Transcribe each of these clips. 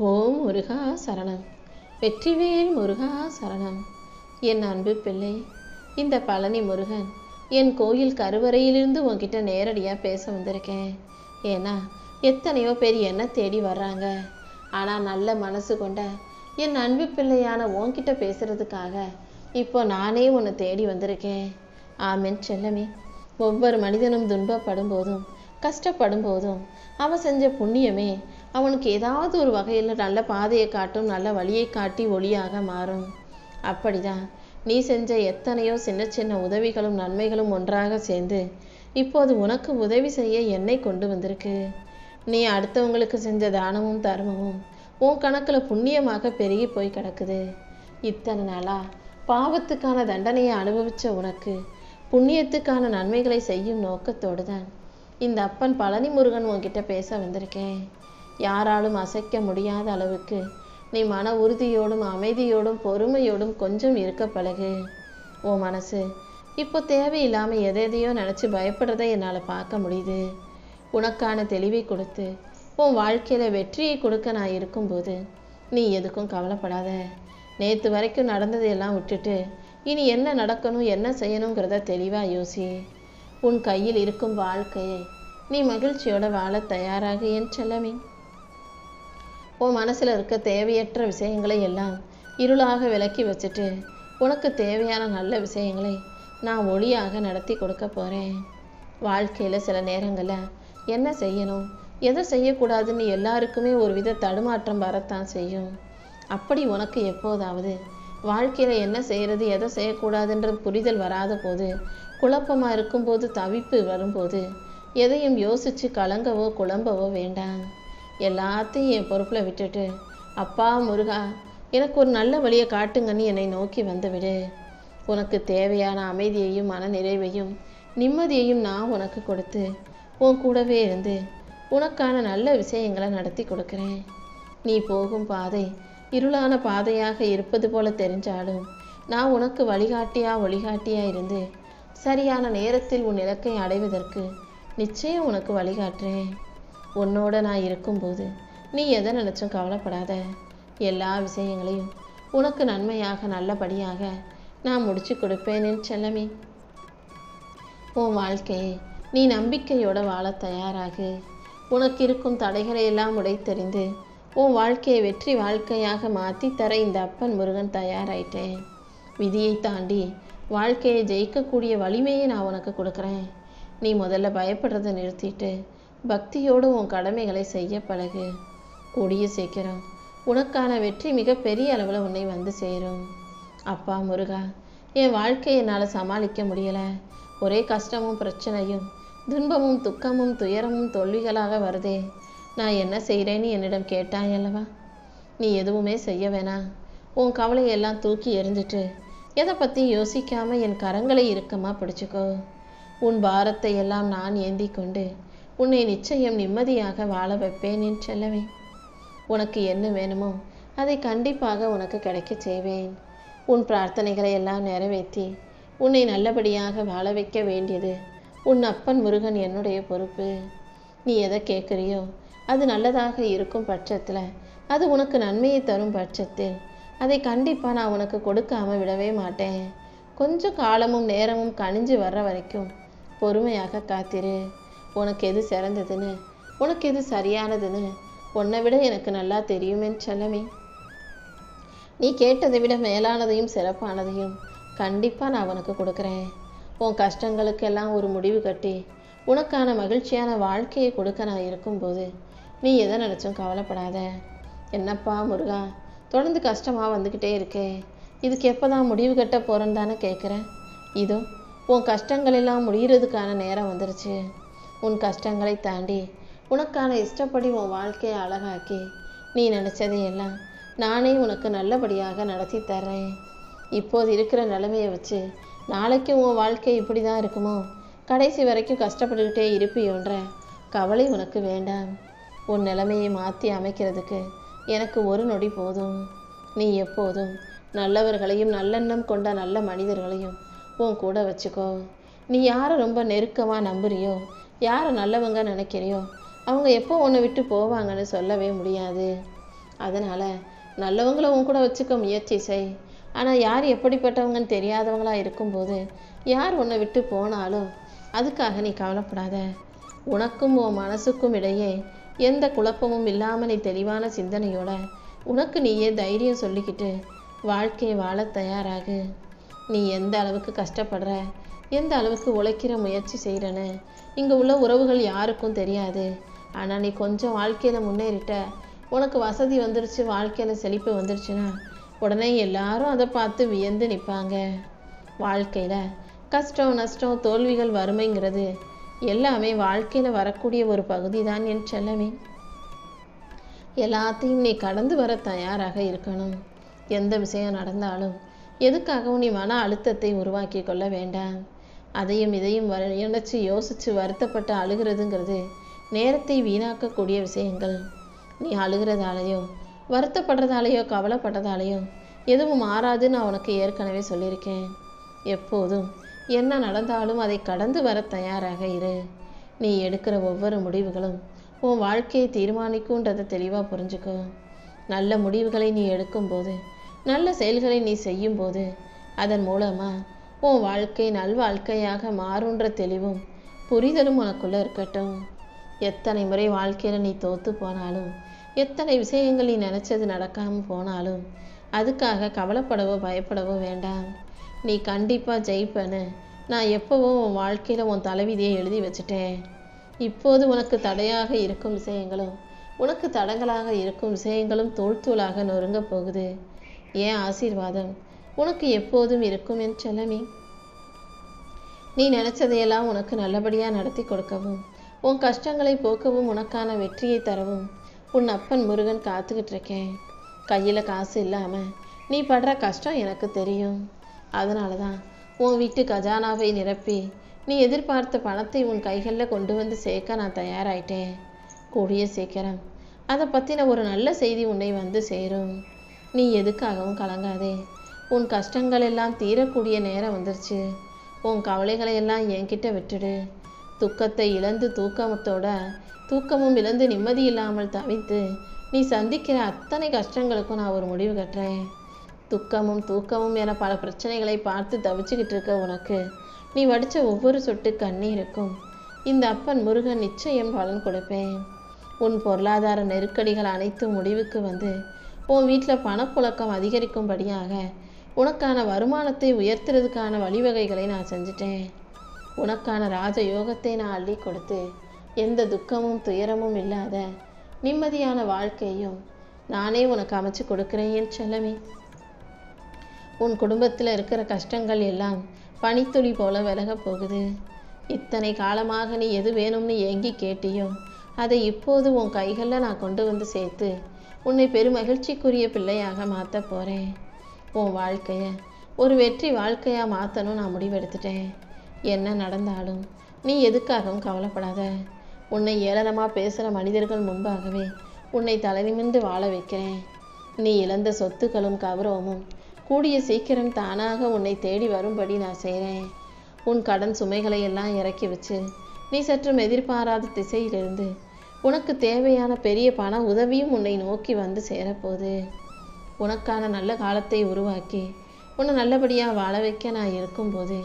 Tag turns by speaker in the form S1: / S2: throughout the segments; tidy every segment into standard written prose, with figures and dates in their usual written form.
S1: ஓம் முருகா சரணம். வெற்றிவேல் முருகா சரணம். என் அன்பு பிள்ளை, இந்த பழனி முருகன் என் கோயில் கருவறையிலிருந்து உன்கிட்ட நேரடியாக பேச வந்திருக்கேன். ஏன்னா எத்தனையோ பேர் என்ன தேடி வர்றாங்க. ஆனால் நல்ல மனசு கொண்ட என் அன்பு பிள்ளையான உன்கிட்ட பேசுறதுக்காக இப்போ நானே உன்னை தேடி வந்திருக்கேன். ஆமென் செல்லமே. ஒவ்வொரு மனிதனும் துன்பப்படும் போதும் கஷ்டப்படும் போதும் அவன் செஞ்ச புண்ணியமே அவனுக்கு ஏதாவது ஒரு வகையில் நல்ல பாதையை காட்டும், நல்ல வழியை காட்டி ஒளியாக மாறும். அப்படிதான் நீ செஞ்ச எத்தனையோ சின்ன சின்ன உதவிகளும் நன்மைகளும் ஒன்றாக சேர்ந்து இப்போது உனக்கு உதவி செய்ய என்னை கொண்டு வந்திருக்கு. நீ அடுத்தவங்களுக்கு செஞ்ச தானமும் தர்மமும் உன் கணக்கில் புண்ணியமாக பெருகி போய் கிடக்குது. இத்தனை நாளா பாவத்துக்கான தண்டனையை அனுபவிச்ச உனக்கு புண்ணியத்துக்கான நன்மைகளை செய்யும் நோக்கத்தோடு தான் இந்த அப்பன் பழனி முருகன் உன்கிட்ட பேச வந்திருக்கேன். யாராலும் அசைக்க முடியாத அளவுக்கு நீ மன உறுதியோடும் அமைதியோடும் பொறுமையோடும் கொஞ்சம் இருக்க பழகு. உன் மனசு இப்போ தேவையில்லாமல் எதையோ நினச்சி பயப்படுறதை என்னால் பார்க்க முடியுது. உனக்கான தெளிவை கொடுத்து உன் வாழ்க்கையில் வெற்றியை கொடுக்க நான் இருக்கும்போது நீ எதுக்கும் கவலைப்படாத. நேற்று வரைக்கும் நடந்ததையெல்லாம் விட்டுட்டு இனி என்ன நடக்கணும் என்ன செய்யணுங்கிறத தெளிவாக யோசி. உன் கையில் இருக்கும் வாழ்க்கையை நீ மகிழ்ச்சியோட வாழ தயாராக என் செல்லமே. உன் மனசில் இருக்க தேவையற்ற விஷயங்களை எல்லாம் இருளாக விலக்கி வச்சுட்டு உனக்கு தேவையான நல்ல விஷயங்களை நான் ஒளியாக நடத்தி கொடுக்க போகிறேன். வாழ்க்கையில் சில நேரங்களில் என்ன செய்யணும் எதை செய்யக்கூடாதுன்னு எல்லாருக்குமே ஒரு வித தடுமாற்றம் வரத்தான் செய்யும். அப்படி உனக்கு எப்போதாவது வாழ்க்கையில் என்ன செய்கிறது எதை செய்யக்கூடாதுன்ற புரிதல் வராத போது, குழப்பமாக இருக்கும்போது, தவிப்பு வரும்போது எதையும் யோசித்து கலங்கவோ குழம்பவோ வேண்டாம். எல்லாத்தையும் என் பொறுப்பில் விட்டுட்டு அப்பா முருகா எனக்கு ஒரு நல்ல வழியை காட்டுங்கன்னு என்னை நோக்கி வந்துவிடு. உனக்கு தேவையான அமைதியையும் மன நிறைவையும் நிம்மதியையும் நான் உனக்கு கொடுத்து உன் கூடவே இருந்து உனக்கான நல்ல விஷயங்களை நடத்தி கொடுக்குறேன். நீ போகும் பாதை இருளான பாதையாக இருப்பது போல தெரிஞ்சாலும் நான் உனக்கு வழிகாட்டியா இருந்து சரியான நேரத்தில் உன் இலக்கை அடைவதற்கு நிச்சயம் உனக்கு வழிகாட்டுறேன். உன்னோட நான் இருக்கும்போது நீ எதை நினச்சும் கவலைப்படாத. எல்லா விஷயங்களையும் உனக்கு நன்மையாக நல்லபடியாக நான் முடிச்சு கொடுப்பேன் என் செல்லமே. உன் வாழ்க்கையை நீ நம்பிக்கையோட வாழ தயாராகு. உனக்கு இருக்கும் தடைகளை எல்லாம் உடைத்தெறிந்து உன் வாழ்க்கையை வெற்றி வாழ்க்கையாக மாற்றி தர இந்த அப்பன் முருகன் தயாராயிட்டேன். விதியை தாண்டி வாழ்க்கையை ஜெயிக்கக்கூடிய வலிமையை நான் உனக்கு கொடுக்குறேன். நீ முதல்ல பயப்படுறதை நிறுத்திட்டு பக்தியோடு உன் கடமைகளை செய்ய பழகு. கூடிய சீக்கிரம் உனக்கான வெற்றி மிகப்பெரிய அளவில் உன்னை வந்து சேரும். அப்பா முருகா, என் வாழ்க்கையை என்னால் சமாளிக்க முடியலை. ஒரே கஷ்டமும் பிரச்சனையும் துன்பமும் துக்கமும் துயரமும் தோல்விகளாக வருதே. நான் என்ன செய்கிறேன்னு என்னிடம் கேட்டாய் அல்லவா? நீ எதுவுமே செய்ய வேணாம். உன் கவலையெல்லாம் தூக்கி எறிஞ்சிட்டு எதை பற்றி யோசிக்காமல் என் கரங்களை இறுக்கமாக பிடிச்சிக்கோ. உன் பாரத்தை எல்லாம் நான் ஏந்தி கொண்டு உன்னை நிச்சயம் நிம்மதியாக வாழ வைப்பேன் என் செல்லவே. உனக்கு என்ன வேணுமோ அதை கண்டிப்பாக உனக்கு கிடைக்க செய்வேன். உன் பிரார்த்தனைகளை எல்லாம் நிறைவேற்றி உன்னை நல்லபடியாக வாழ வைக்க வேண்டியது உன் அப்பன் முருகன் என்னுடைய பொறுப்பு. நீ எதை கேட்குறியோ அது நல்லதாக இருக்கும் பட்சத்தில், அது உனக்கு நன்மையை தரும் பட்சத்தில் அதை கண்டிப்பாக நான் உனக்கு கொடுக்காம விடவே மாட்டேன். கொஞ்சம் காலமும் நேரமும் கணிஞ்சு வர்ற வரைக்கும் பொறுமையாக காத்திரு. உனக்கு எது சிறந்ததுன்னு உனக்கு எது சரியானதுன்னு உன்னை விட எனக்கு நல்லா தெரியுமேன்னு செல்லமே. நீ கேட்டதை விட மேலானதையும் சிறப்பானதையும் கண்டிப்பாக நான் உனக்கு கொடுக்குறேன். உன் கஷ்டங்களுக்கெல்லாம் ஒரு முடிவு கட்டி உனக்கான மகிழ்ச்சியான வாழ்க்கையை கொடுக்க நான் இருக்கும்போது நீ எதை நினச்சும் கவலைப்படாத. என்னப்பா முருகா, தொடர்ந்து கஷ்டமாக வந்துக்கிட்டே இருக்கே, இதுக்கு எப்போ தான் முடிவு கட்ட போகிறேன்னு தானே கேட்குறேன். இதோ உன் கஷ்டங்கள் எல்லாம் முடிகிறதுக்கான நேரம் வந்துருச்சு. உன் கஷ்டங்களை தாண்டி உனக்கான இஷ்டப்படி உன் வாழ்க்கையை அழகாக்கி நீ நினச்சதையெல்லாம் நானே உனக்கு நல்லபடியாக நடத்தி தர்றேன். இப்போது இருக்கிற நிலைமையை வச்சு நாளைக்கு உன் வாழ்க்கை இப்படி தான் இருக்குமோ, கடைசி வரைக்கும் கஷ்டப்பட்டுக்கிட்டே இருப்பியோன்ற கவலை உனக்கு வேண்டாம். உன் நிலைமையை மாற்றி அமைக்கிறதுக்கு எனக்கு ஒரு நொடி போதும். நீ எப்போதும் நல்லவர்களையும் நல்லெண்ணம் கொண்ட நல்ல மனிதர்களையும் உன் கூட வச்சுக்கோ. நீ யாரை ரொம்ப நெருக்கமாக நம்புறியோ, யாரை நல்லவங்க நினைக்கிறியோ அவங்க எப்போ உன்னை விட்டு போவாங்கன்னு சொல்லவே முடியாது. அதனால் நல்லவங்கள உன் கூட வச்சுக்க முயற்சி செய். ஆனால் யார் எப்படிப்பட்டவங்கன்னு தெரியாதவங்களா இருக்கும்போது யார் உன்னை விட்டு போனாலும் அதுக்காக நீ கவலைப்படாத. உனக்கும் உன் மனசுக்கும் இடையே எந்த குழப்பமும் இல்லாமல் நீ தெளிவான சிந்தனையோட உனக்கு நீயே தைரியம் சொல்லிக்கிட்டு வாழ்க்கையை வாழ தயாராகு. நீ எந்த அளவுக்கு கஷ்டப்படுற, எந்த அளவுக்கு உழைக்கிற முயற்சி செய்கிறன்னு இங்கே உள்ள உறவுகள் யாருக்கும் தெரியாது. ஆனால் நீ கொஞ்சம் வாழ்க்கையில் முன்னேறிட்ட, உனக்கு வசதி வந்துருச்சு, வாழ்க்கையில் செழிப்பு வந்துருச்சுன்னா உடனே எல்லாரும் அதை பார்த்து வியந்து நிற்பாங்க. வாழ்க்கையில் கஷ்டம், நஷ்டம், தோல்விகள், வறுமைங்கிறது எல்லாமே வாழ்க்கையில் வரக்கூடிய ஒரு பகுதி தான் என் செல்லமே. எல்லாத்தையும் நீ கடந்து வர தயாராக இருக்கணும். எந்த விஷயம் நடந்தாலும் எதுக்காகவும் நீ மன அழுத்தத்தை உருவாக்கி கொள்ள வேண்டாம். அதையும் இதையும் நினைச்சு யோசித்து வருத்தப்பட்டு அழுகிறதுங்கிறது நேரத்தை வீணாக்கக்கூடிய விஷயங்கள். நீ அழுகிறதாலேயோ வருத்தப்படுறதாலேயோ கவலைப்படுறதாலேயோ எதுவும் மாறாதுன்னு நான் உனக்கு ஏற்கனவே சொல்லியிருக்கேன். எப்போதும் என்ன நடந்தாலும் அதை கடந்து வர தயாராக இரு. நீ எடுக்கிற ஒவ்வொரு முடிவுகளும் உன் வாழ்க்கையை தீர்மானிக்கும்ன்றதை தெளிவாக புரிஞ்சுக்கோ. நல்ல முடிவுகளை நீ எடுக்கும்போது, நல்ல செயல்களை நீ செய்யும்போது அதன் மூலமாக உன் வாழ்க்கை நல்வாழ்க்கையாக மாறுன்ற தெளிவும் புரிதலும் உனக்குள்ளே இருக்கட்டும். எத்தனை முறை வாழ்க்கையில் நீ தோற்று போனாலும், எத்தனை விஷயங்கள் நீ நினச்சது நடக்காமல் போனாலும் அதுக்காக கவலைப்படவோ பயப்படவோ வேண்டாம். நீ கண்டிப்பாக ஜெயிப்பேன்னு நான் எப்போவோ உன் வாழ்க்கையில் உன் தலைவிதியை எழுதி வச்சுட்டேன். இப்போது உனக்கு தடையாக இருக்கும் விஷயங்களும் உனக்கு தடங்களாக இருக்கும் விஷயங்களும் தூள் தூளாக நொறுங்க போகுது. ஏன் ஆசீர்வாதம் உனக்கு எப்போதும் இருக்கும் என் செல்லமே. நீ நினச்சதையெல்லாம் உனக்கு நல்லபடியாக நடத்தி கொடுக்கவும், உன் கஷ்டங்களை போக்கவும், உனக்கான வெற்றியை தரவும் உன் அப்பன் முருகன் காத்துக்கிட்டு இருக்கேன். கையில் காசு இல்லாமல் நீ படுற கஷ்டம் எனக்கு தெரியும். அதனால தான் உன் வீட்டு கஜானாவை நிரப்பி நீ எதிர்பார்த்த பணத்தை உன் கைகளில் கொண்டு வந்து சேர்க்க நான் தயாராயிட்டேன். கூடிய சீக்கிரம் அதை பற்றின ஒரு நல்ல செய்தி உன்னை வந்து சேரும். நீ எதுக்காகவும் கலங்காதே. உன் கஷ்டங்கள் எல்லாம் தீரக்கூடிய நேரம் வந்துருச்சு. உன் கவலைகளை எல்லாம் என்கிட்ட விட்டுடு. துக்கத்தை இழந்து தூக்கமும் இழந்து நிம்மதி இல்லாமல் தவித்து நீ சந்திக்கிற அத்தனை கஷ்டங்களுக்கும் நான் ஒரு முடிவு கட்டுறேன். துக்கமும் தூக்கமும் என பல பிரச்சனைகளை பார்த்து தவிச்சுக்கிட்டு இருக்க உனக்கு நீ வடித்த ஒவ்வொரு சொட்டு கண்ணீருக்கும் இந்த அப்பன் முருகன் நிச்சயம் பலன் கொடுப்பேன். உன் பொருளாதார நெருக்கடிகள் அனைத்தும் முடிவுக்கு வந்து உன் வீட்டில் பணப்புழக்கம் அதிகரிக்கும்படியாக உனக்கான வருமானத்தை உயர்த்துறதுக்கான வழிவகைகளை நான் செஞ்சுட்டேன். உனக்கான ராஜயோகத்தை நான் அள்ளி கொடுத்து எந்த துக்கமும் துயரமும் இல்லாத நிம்மதியான வாழ்க்கையும் நானே உனக்கு அமைச்சு கொடுக்குறேன் என் செல்லமே. உன் குடும்பத்தில் இருக்கிற கஷ்டங்கள் எல்லாம் பனித்துளி போல விலக போகுது. இத்தனை காலமாக நீ எது வேணும்னு ஏங்கி கேட்டியோ அதை இப்போது உன் கைகளில் நான் கொண்டு வந்து சேர்த்து உன்னை பெருமகிழ்ச்சிக்குரிய பிள்ளையாக மாற்ற போகிறேன். உன் வாழ்க்கையை ஒரு வெற்றி வாழ்க்கையாக மாற்றணும் நான் முடிவெடுத்துட்டேன். என்ன நடந்தாலும் நீ எதுக்காகவும் கவலைப்படாத. உன்னை ஏளனமாக பேசுகிற மனிதர்கள் முன்பாகவே உன்னை தலைநிமிர்ந்து வாழ வைக்கிறேன். நீ இழந்த சொத்துக்களும் கௌரவமும் கூடிய சீக்கிரம் தானாக உன்னை தேடி வரும்படி நான் செய்கிறேன். உன் கடன் சுமைகளை எல்லாம் இறக்கி வச்சு நீ சற்றும் எதிர்பாராத திசையிலிருந்து உனக்கு தேவையான பெரிய பண உதவியும் உன்னை நோக்கி வந்து சேரப்போகுது. உனக்கான நல்ல காலத்தை உருவாக்கி உன்னை நல்லபடியாக வாழ வைக்க நான் இருக்கும்போது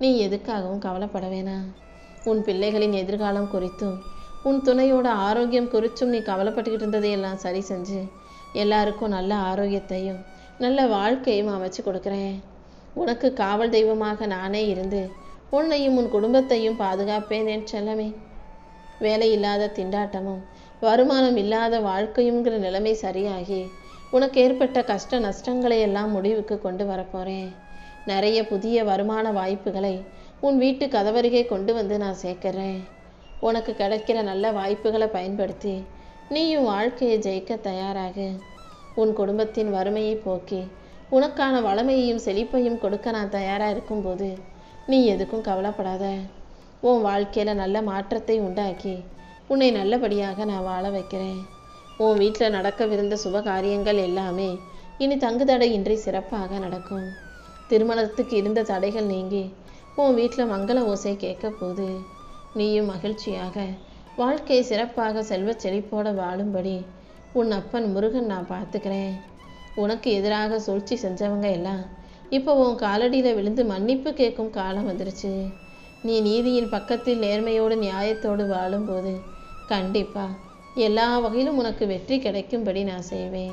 S1: நீ எதுக்காகவும் கவலைப்பட வேணாம். உன் பிள்ளைகளின் எதிர்காலம் குறித்தும் உன் துணையோட ஆரோக்கியம் குறித்தும் நீ கவலைப்பட்டுக்கிட்டு இருந்ததையெல்லாம் சரி செஞ்சு எல்லாருக்கும் நல்ல ஆரோக்கியத்தையும் நல்ல வாழ்க்கையும் அமைச்சு கொடுக்குறேன். உனக்கு காவல் தெய்வமாக நானே இருந்து உன்னையும் உன் குடும்பத்தையும் பாதுகாப்பேன் என் செல்லமே. வேலை இல்லாத திண்டாட்டமும் வருமானம் இல்லாத வாழ்க்கையுங்கிற நிலைமை சரியாகி உனக்கு ஏற்பட்ட கஷ்ட நஷ்டங்களை எல்லாம் முடிவுக்கு கொண்டு வரப்போகிறேன். நிறைய புதிய வருமான வாய்ப்புகளை உன் வீட்டு கதவருகே கொண்டு வந்து நான் சேர்க்கிறேன். உனக்கு கிடைக்கிற நல்ல வாய்ப்புகளை பயன்படுத்தி நீயும் வாழ்க்கையை ஜெயிக்க தயாராகு. உன் குடும்பத்தின் வறுமையை போக்கி உனக்கான வளமையையும் செழிப்பையும் கொடுக்க நான் தயாராக இருக்கும்போது நீ எதுக்கும் கவலைப்படாத. உன் வாழ்க்கையில் நல்ல மாற்றத்தை உண்டாக்கி உன்னை நல்லபடியாக நான் வாழ வைக்கிறேன். உன் வீட்டில் நடக்கவிருந்த சுப காரியங்கள் எல்லாமே இனி தங்குதடை இன்றி சிறப்பாக நடக்கும். திருமணத்துக்கு இருந்த தடைகள் நீங்கி உன் வீட்டில் மங்கள ஓசை கேட்க போது நீயும் மகிழ்ச்சியாக வாழ்க்கை சிறப்பாக செல்வ செழிப்போடு வாழும்படி உன் அப்பன் முருகன் நான் பார்த்துக்கிறேன். உனக்கு எதிராக சூழ்ச்சி செஞ்சவங்க எல்லாம் இப்போ உன் காலடியில் விழுந்து மன்னிப்பு கேட்கும் காலம் வந்துருச்சு. நீ நீதியின் பக்கத்தில் நேர்மையோடு நியாயத்தோடு வாழும்போது கண்டிப்பாக எல்லா வகையிலும் உனக்கு வெற்றி கிடைக்கும்படி நான் செய்வேன்.